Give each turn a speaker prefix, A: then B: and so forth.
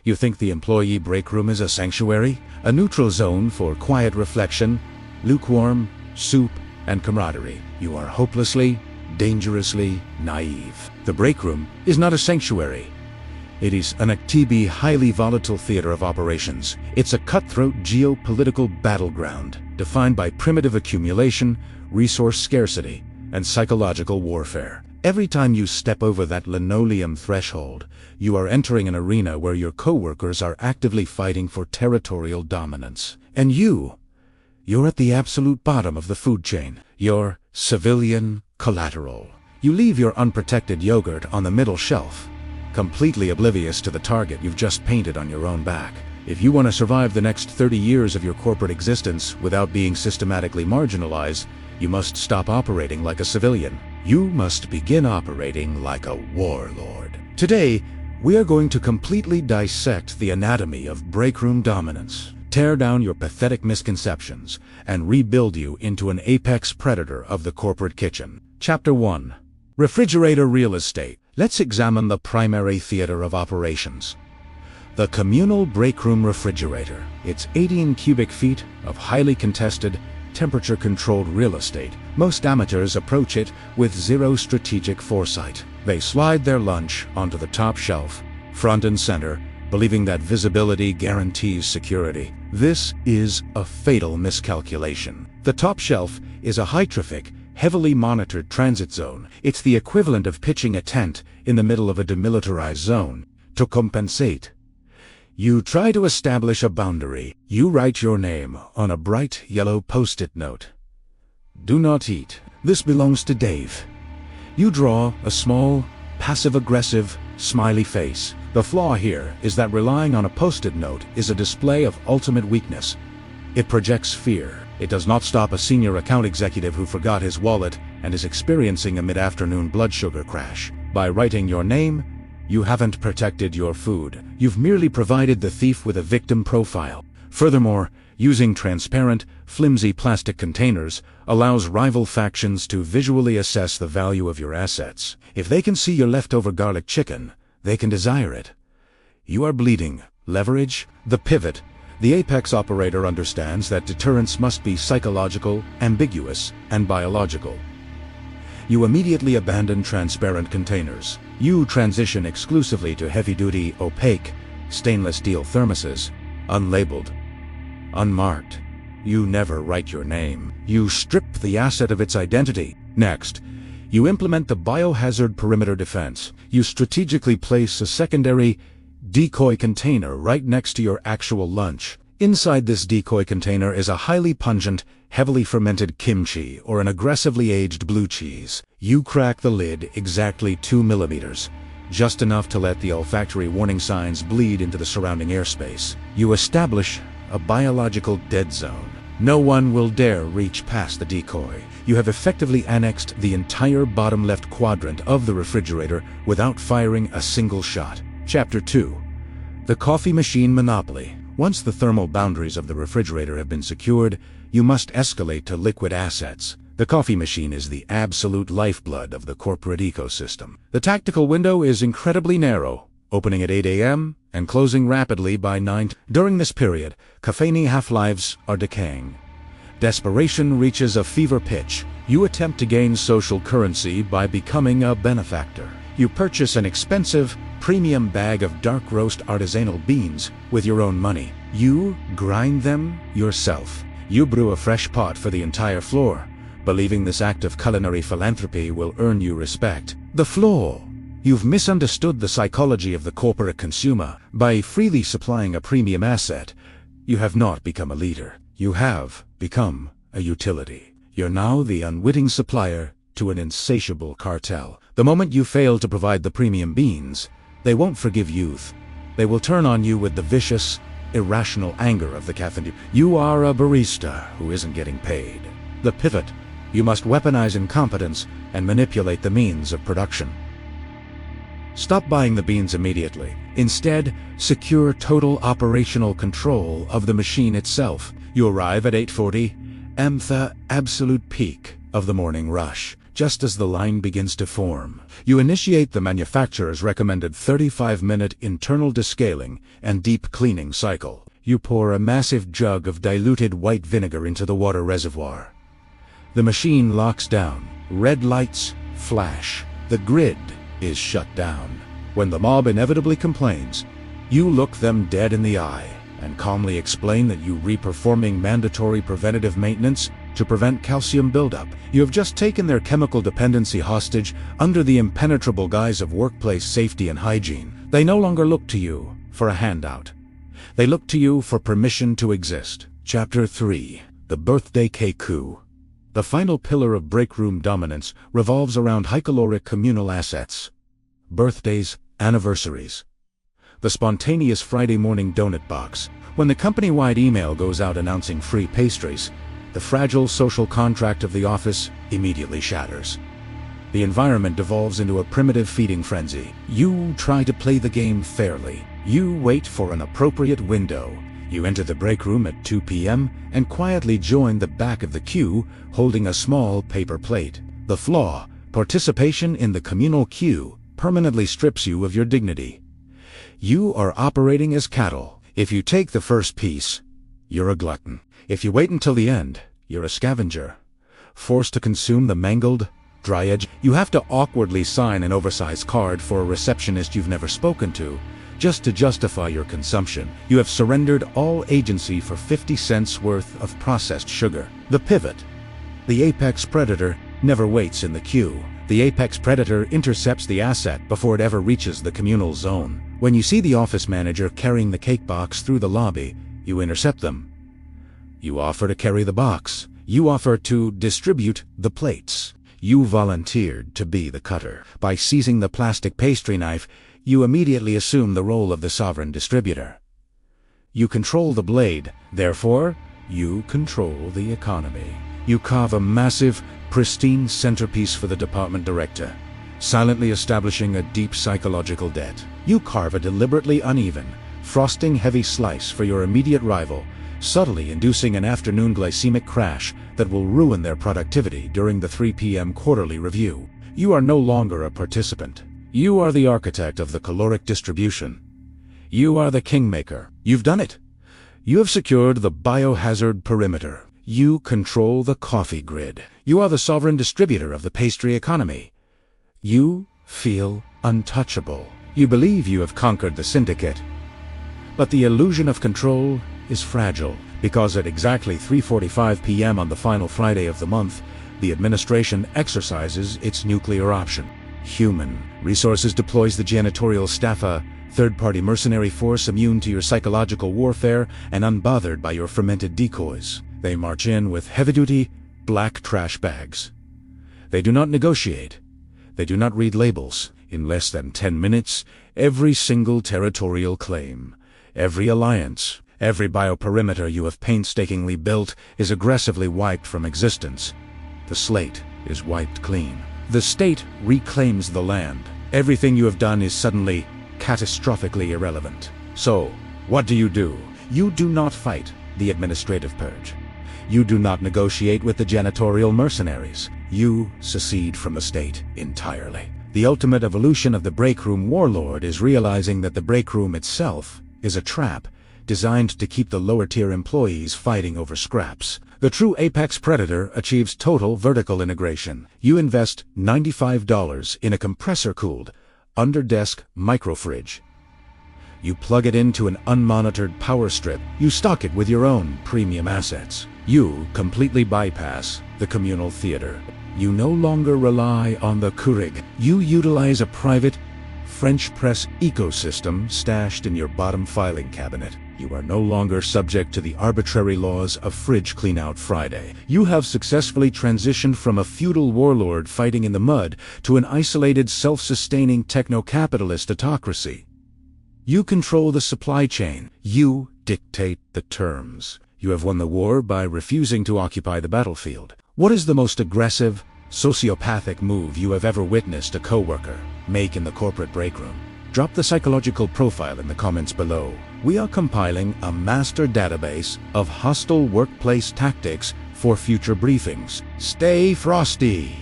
A: You think the employee breakroom is a sanctuary? A neutral zone for quiet reflection, lukewarm, soup, and camaraderie. You are hopelessly, dangerously naive. The breakroom is not a sanctuary. It is an active, highly volatile theater of operations. It's a cutthroat geopolitical battleground, defined by primitive accumulation, resource scarcity, and psychological warfare. Every time you step over that linoleum threshold, you are entering an arena where your coworkers are actively fighting for territorial dominance. And you're at the absolute bottom of the food chain. You're civilian collateral. You leave your unprotected yogurt on the middle shelf, completely oblivious to the target you've just painted on your own back. If you want to survive the next 30 years of your corporate existence without being systematically marginalized, you must stop operating like a civilian. You must begin operating like a warlord. Today, we are going to completely dissect the anatomy of breakroom dominance, tear down your pathetic misconceptions, and rebuild you into an apex predator of the corporate kitchen. Chapter 1. Refrigerator Real Estate. Let's examine the primary theater of operations. The communal breakroom refrigerator. It's 18 cubic feet of highly contested, temperature-controlled real estate. Most amateurs approach it with zero strategic foresight. They slide their lunch onto the top shelf, front and center, believing that visibility guarantees security. This is a fatal miscalculation. The top shelf is a high-traffic, heavily monitored transit zone. It's the equivalent of pitching a tent in the middle of a demilitarized zone. To compensate, you try to establish a boundary. You write your name on a bright yellow post-it note. Do not eat. This belongs to Dave. You draw a small, passive-aggressive, smiley face. The flaw here is that relying on a post-it note is a display of ultimate weakness. It projects fear. It does not stop a senior account executive who forgot his wallet and is experiencing a mid-afternoon blood sugar crash. By writing your name, you haven't protected your food. You've merely provided the thief with a victim profile. Furthermore, using transparent, flimsy plastic containers allows rival factions to visually assess the value of your assets. If they can see your leftover garlic chicken, they can desire it. You are bleeding. Leverage, the pivot. The apex operator understands that deterrence must be psychological, ambiguous, and biological. You immediately abandon transparent containers. You transition exclusively to heavy-duty, opaque, stainless steel thermoses, unlabeled, unmarked. You never write your name. You strip the asset of its identity. Next, you implement the biohazard perimeter defense. You strategically place a secondary decoy container right next to your actual lunch. Inside this decoy container is a highly pungent, heavily fermented kimchi or an aggressively aged blue cheese. You crack the lid exactly 2 millimeters, just enough to let the olfactory warning signs bleed into the surrounding airspace. You establish a biological dead zone. No one will dare reach past the decoy. You have effectively annexed the entire bottom left quadrant of the refrigerator without firing a single shot. Chapter 2. The Coffee Machine Monopoly. Once the thermal boundaries of the refrigerator have been secured, you must escalate to liquid assets. The coffee machine is the absolute lifeblood of the corporate ecosystem. The tactical window is incredibly narrow, opening at 8 a.m. and closing rapidly by 9. During this period, caffeine half-lives are decaying. Desperation reaches a fever pitch. You attempt to gain social currency by becoming a benefactor. You purchase an expensive, premium bag of dark roast artisanal beans with your own money. You grind them yourself. You brew a fresh pot for the entire floor, believing this act of culinary philanthropy will earn you respect. The flaw. You've misunderstood the psychology of the corporate consumer. By freely supplying a premium asset, you have not become a leader. You have become a utility. You're now the unwitting supplier to an insatiable cartel. The moment you fail to provide the premium beans, they won't forgive youth. They will turn on you with the vicious, irrational anger of the caffeine. You are a barista who isn't getting paid. The pivot. You must weaponize incompetence and manipulate the means of production. Stop buying the beans immediately. Instead, secure total operational control of the machine itself. You arrive at 8:40 am, the absolute peak of the morning rush. just as the line begins to form. You initiate the manufacturer's recommended 35-minute internal descaling and deep cleaning cycle. You pour a massive jug of diluted white vinegar into the water reservoir. The machine locks down. Red lights flash. The grid is shut down. When the mob inevitably complains, you look them dead in the eye and calmly explain that you reperforming mandatory preventative maintenance to prevent calcium buildup. You have just taken their chemical dependency hostage under the impenetrable guise of workplace safety and hygiene. They no longer look to you for a handout. They look to you for permission to exist. Chapter 3. The Birthday Cake Coup. The final pillar of Breakroom dominance revolves around high-caloric communal assets. Birthdays, anniversaries. The spontaneous Friday morning donut box. When the company-wide email goes out announcing free pastries, the fragile social contract of the office immediately shatters. The environment devolves into a primitive feeding frenzy. You try to play the game fairly. You wait for an appropriate window. You enter the break room at 2 p.m. and quietly join the back of the queue, holding a small paper plate. The flaw: participation in the communal queue permanently strips you of your dignity. You are operating as cattle. If you take the first piece, you're a glutton. If you wait until the end, you're a scavenger, forced to consume the mangled, dry edge. You have to awkwardly sign an oversized card for a receptionist you've never spoken to, just to justify your consumption. You have surrendered all agency for 50 cents worth of processed sugar. The pivot. The apex predator never waits in the queue. The apex predator intercepts the asset before it ever reaches the communal zone. When you see the office manager carrying the cake box through the lobby, you intercept them. You offer to carry the box. You offer to distribute the plates. You volunteered to be the cutter. By seizing the plastic pastry knife, you immediately assume the role of the sovereign distributor. You control the blade, therefore, you control the economy. You carve a massive, pristine centerpiece for the department director, silently establishing a deep psychological debt. You carve a deliberately uneven, frosting-heavy slice for your immediate rival, subtly inducing an afternoon glycemic crash that will ruin their productivity during the 3 p.m. quarterly review. You are no longer a participant. You are the architect of the caloric distribution. You are the kingmaker. You've done it. You have secured the biohazard perimeter. You control the coffee grid. You are the sovereign distributor of the pastry economy. You feel untouchable. You believe you have conquered the syndicate. But the illusion of control is fragile, because at exactly 3:45 p.m. on the final Friday of the month, the administration exercises its nuclear option. Human Resources deploys the janitorial staff, a third-party mercenary force immune to your psychological warfare and unbothered by your fermented decoys. They march in with heavy-duty, black trash bags. They do not negotiate. They do not read labels. In less than 10 minutes, every single territorial claim, every alliance, every bioperimeter you have painstakingly built is aggressively wiped from existence. The slate is wiped clean. The state reclaims the land. Everything you have done is suddenly catastrophically irrelevant. So, what do? You do not fight the administrative purge. You do not negotiate with the janitorial mercenaries. You secede from the state entirely. The ultimate evolution of the Breakroom warlord is realizing that the Breakroom itself is a trap designed to keep the lower-tier employees fighting over scraps. The true apex predator achieves total vertical integration. You invest $95 in a compressor-cooled, under-desk microfridge. You plug it into an unmonitored power strip. You stock it with your own premium assets. You completely bypass the communal theater. You no longer rely on the Keurig. You utilize a private French press ecosystem stashed in your bottom filing cabinet. You are no longer subject to the arbitrary laws of Fridge Cleanout Friday. You have successfully transitioned from a feudal warlord fighting in the mud to an isolated, self-sustaining techno-capitalist autocracy. You control the supply chain. You dictate the terms. You have won the war by refusing to occupy the battlefield. What is the most aggressive, sociopathic move you have ever witnessed a coworker make in the corporate breakroom? Drop the psychological profile in the comments below. We are compiling a master database of hostile workplace tactics for future briefings. Stay frosty!